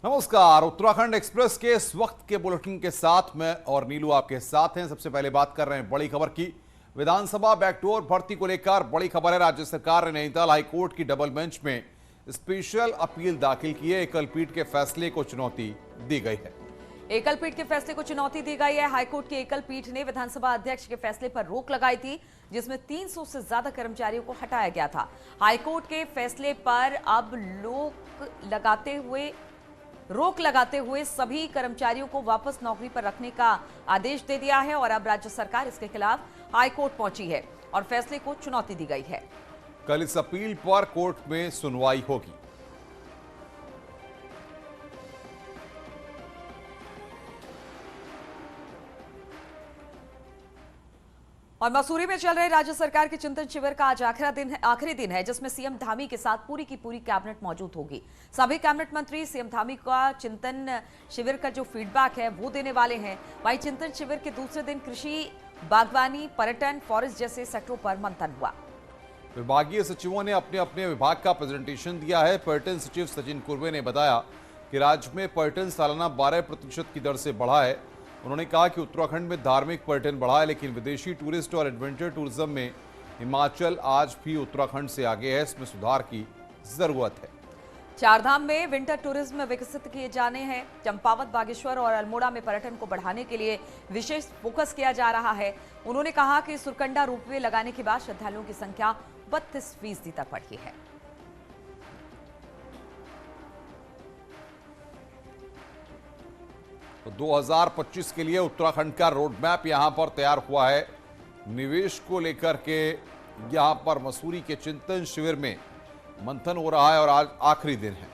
नमस्कार। उत्तराखंड एक्सप्रेस के इस वक्त के बुलेटिन के साथ मैं और नीलू आपके साथ हैं। सबसे पहले बात कर रहे हैं बड़ी खबर की। विधानसभा बैकडोर भर्ती को लेकर बड़ी खबर है। राज्य सरकार ने नैनीताल हाईकोर्ट की डबल बेंच में स्पेशल अपील दाखिल की है। एकल पीठ के फैसले को चुनौती दी गई है। एकल पीठ के फैसले को चुनौती दी गई है। हाईकोर्ट की एकल पीठ ने विधानसभा अध्यक्ष के फैसले पर रोक लगाई थी, जिसमें 300 से ज्यादा कर्मचारियों को हटाया गया था। हाईकोर्ट के फैसले पर अब रोक लगाते हुए सभी कर्मचारियों को वापस नौकरी पर रखने का आदेश दे दिया है और अब राज्य सरकार इसके खिलाफ हाईकोर्ट पहुंची है और फैसले को चुनौती दी गई है। कल इस अपील पर कोर्ट में सुनवाई होगी। और मसूरी में चल रहे राज्य सरकार के चिंतन शिविर का आज आखिरी दिन है, जिसमें सीएम धामी के साथ पूरी की पूरी कैबिनेट मौजूद होगी। सभी कैबिनेट मंत्री सीएम धामी का चिंतन शिविर का जो फीडबैक है वो देने वाले हैं। वहीं चिंतन शिविर के दूसरे दिन कृषि, बागवानी, पर्यटन, फॉरेस्ट जैसे सेक्टरों पर मंथन हुआ। विभागीय सचिवों ने अपने अपने विभाग का प्रेजेंटेशन दिया है। पर्यटन सचिव सचिन कुर्वे ने बताया कि राज्य में पर्यटन सालाना 12% की दर से बढ़ा है। उन्होंने कहा कि उत्तराखंड में धार्मिक पर्यटन बढ़ा है, लेकिन विदेशी टूरिस्ट और एडवेंचर टूरिज्म में हिमाचल आज भी उत्तराखंड से आगे है। इसमें सुधार की जरूरत है। चारधाम में विंटर टूरिज्म विकसित किए जाने हैं। चंपावत, बागेश्वर और अल्मोड़ा में पर्यटन को बढ़ाने के लिए विशेष फोकस किया जा रहा है। उन्होंने कहा कि सुरकंडा रोपवे लगाने के बाद श्रद्धालुओं की संख्या 32% तक बढ़ी है। तो 2025 के लिए उत्तराखंड का रोड मैप यहां पर तैयार हुआ है। निवेश को लेकर के यहां पर मसूरी के चिंतन शिविर में मंथन हो रहा है और आज आखिरी दिन है।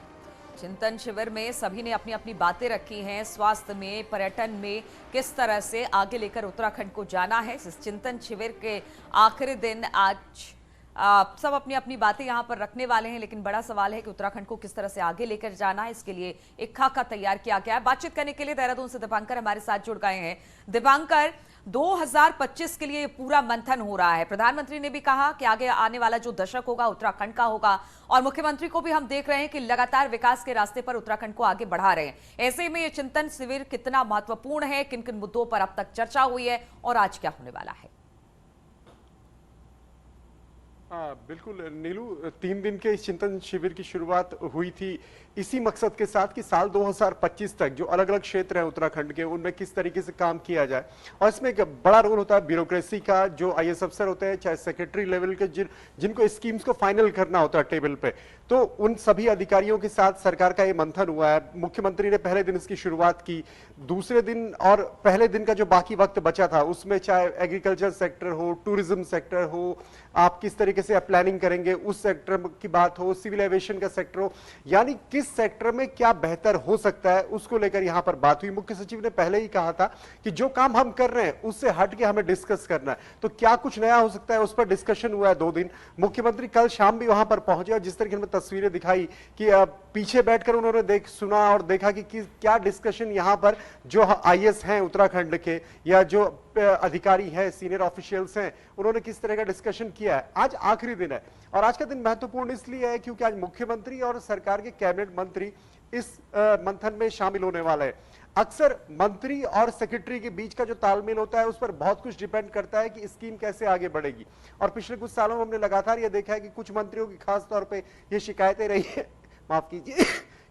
चिंतन शिविर में सभी ने अपनी अपनी बातें रखी हैं। स्वास्थ्य में, पर्यटन में किस तरह से आगे लेकर उत्तराखंड को जाना है। इस चिंतन शिविर के आखिरी दिन आज सब अपनी अपनी बातें यहां पर रखने वाले हैं, लेकिन बड़ा सवाल है कि उत्तराखंड को किस तरह से आगे लेकर जाना है। इसके लिए एक खाका तैयार किया गया है। बातचीत करने के लिए देहरादून से दीपांकर हमारे साथ जुड़ गए हैं। दीपांकर, 2025 के लिए पूरा मंथन हो रहा है। प्रधानमंत्री ने भी कहा कि आगे आने वाला जो दशक होगा उत्तराखंड का होगा, और मुख्यमंत्री को भी हम देख रहे हैं कि लगातार विकास के रास्ते पर उत्तराखंड को आगे बढ़ा रहे हैं। ऐसे में ये चिंतन शिविर कितना महत्वपूर्ण है, किन किन मुद्दों पर अब तक चर्चा हुई है और आज क्या होने वाला है? हाँ बिल्कुल नीलू, 3 दिन के इस चिंतन शिविर की शुरुआत हुई थी इसी मकसद के साथ कि साल 2025 तक जो अलग अलग क्षेत्र हैं उत्तराखंड के, उनमें किस तरीके से काम किया जाए। और इसमें एक बड़ा रोल होता है ब्यूरोक्रेसी का। जो आईएएस अफसर होते हैं, चाहे सेक्रेटरी लेवल के, जिनको स्कीम्स को फाइनल करना होता है टेबल पे, तो उन सभी अधिकारियों के साथ सरकार का ये मंथन हुआ है। मुख्यमंत्री ने पहले दिन इसकी शुरुआत की। दूसरे दिन और पहले दिन का जो बाकी वक्त बचा था उसमें चाहे एग्रीकल्चर सेक्टर हो, टूरिज्म सेक्टर हो, आप किस तरीके से प्लानिंग करेंगे उस सेक्टर की बात हो, सिविल एविएशन का सेक्टर हो, यानी किस सेक्टर में क्या बेहतर हो सकता है उसको लेकर यहां पर बात हुई। मुख्य सचिव ने पहले ही कहा था कि जो काम हम कर रहे हैं उससे हट के हमें डिस्कस करना है, तो क्या कुछ नया हो सकता है उस पर डिस्कशन हुआ है 2 दिन। मुख्यमंत्री कल शाम भी वहां पर पहुंचे और जिस तरीके में तस्वीरें दिखाई कि पीछे बैठकर उन्होंने सुना और देखा कि क्या डिस्कशन यहां पर जो आईएएस हैं उत्तराखंड के या जो अधिकारी हैं, सीनियर ऑफिशियल्स हैं, उन्होंने किस तरह का डिस्कशन किया है। आज आखिरी दिन है और आज का दिन महत्वपूर्ण इसलिए है क्योंकि आज मुख्यमंत्री और सरकार के कैबिनेट मंत्री इस मंथन में शामिल होने वाले हैं। अक्सर मंत्री और सेक्रेटरी के बीच का जो तालमेल होता है उस पर बहुत कुछ डिपेंड करता है कि स्कीम कैसे आगे बढ़ेगी। और पिछले कुछ सालों में हमने लगातार यह देखा है कि कुछ मंत्रियों की खास तौर पे ये शिकायतें रही है, माफ कीजिए,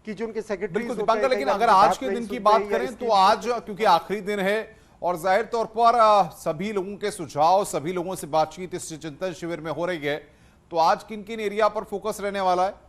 कि जो उनके सेक्रेटरी। बिल्कुल, लेकिन अगर आज के दिन की बात करें तो आज क्योंकि आखिरी दिन है और जाहिर तौर पर सभी लोगों के सुझाव, सभी लोगों से बातचीत इस चिंतन शिविर में हो रही है, तो आज किन किन एरिया पर फोकस रहने वाला है?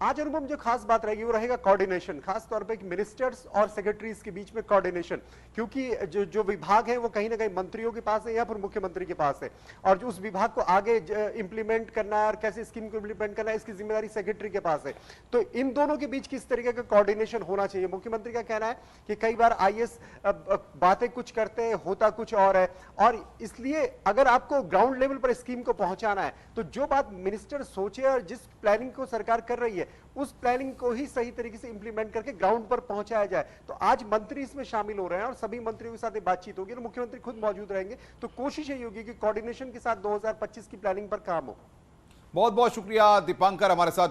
आज अनुपम जो खास बात रहेगी वो रहेगा कोऑर्डिनेशन, खास तौर पे मिनिस्टर्स और सेक्रेटरीज के बीच में कोऑर्डिनेशन, क्योंकि जो विभाग है वो कहीं ना कहीं मंत्रियों के पास है या फिर मुख्यमंत्री के पास है, और जो उस विभाग को आगे इंप्लीमेंट करना है और कैसे स्कीम को इंप्लीमेंट करना है इसकी जिम्मेदारी सेक्रेटरी के पास है। तो इन दोनों के बीच किस तरीके का कोऑर्डिनेशन होना चाहिए। मुख्यमंत्री का कहना है कि कई बार आईएएस बातें कुछ करते हैं, होता कुछ और है, और इसलिए अगर आपको ग्राउंड लेवल पर स्कीम को पहुंचाना है तो जो बात मिनिस्टर सोचे और जिस प्लानिंग को सरकार कर रही है उस प्लानिंग को ही सही तरीके से इंप्लीमेंट करके ग्राउंड पर पहुंचाया जाए। तो आज मंत्री इसमें शामिल हो रहे हैं और सभी मंत्रियों के साथ बातचीत होगी, तो मुख्यमंत्री खुद मौजूद रहेंगे। तो कोशिश यही होगी कि कोऑर्डिनेशन के साथ 2025 की प्लानिंग पर काम हो। बहुत बहुत शुक्रिया दीपांकर हमारे साथ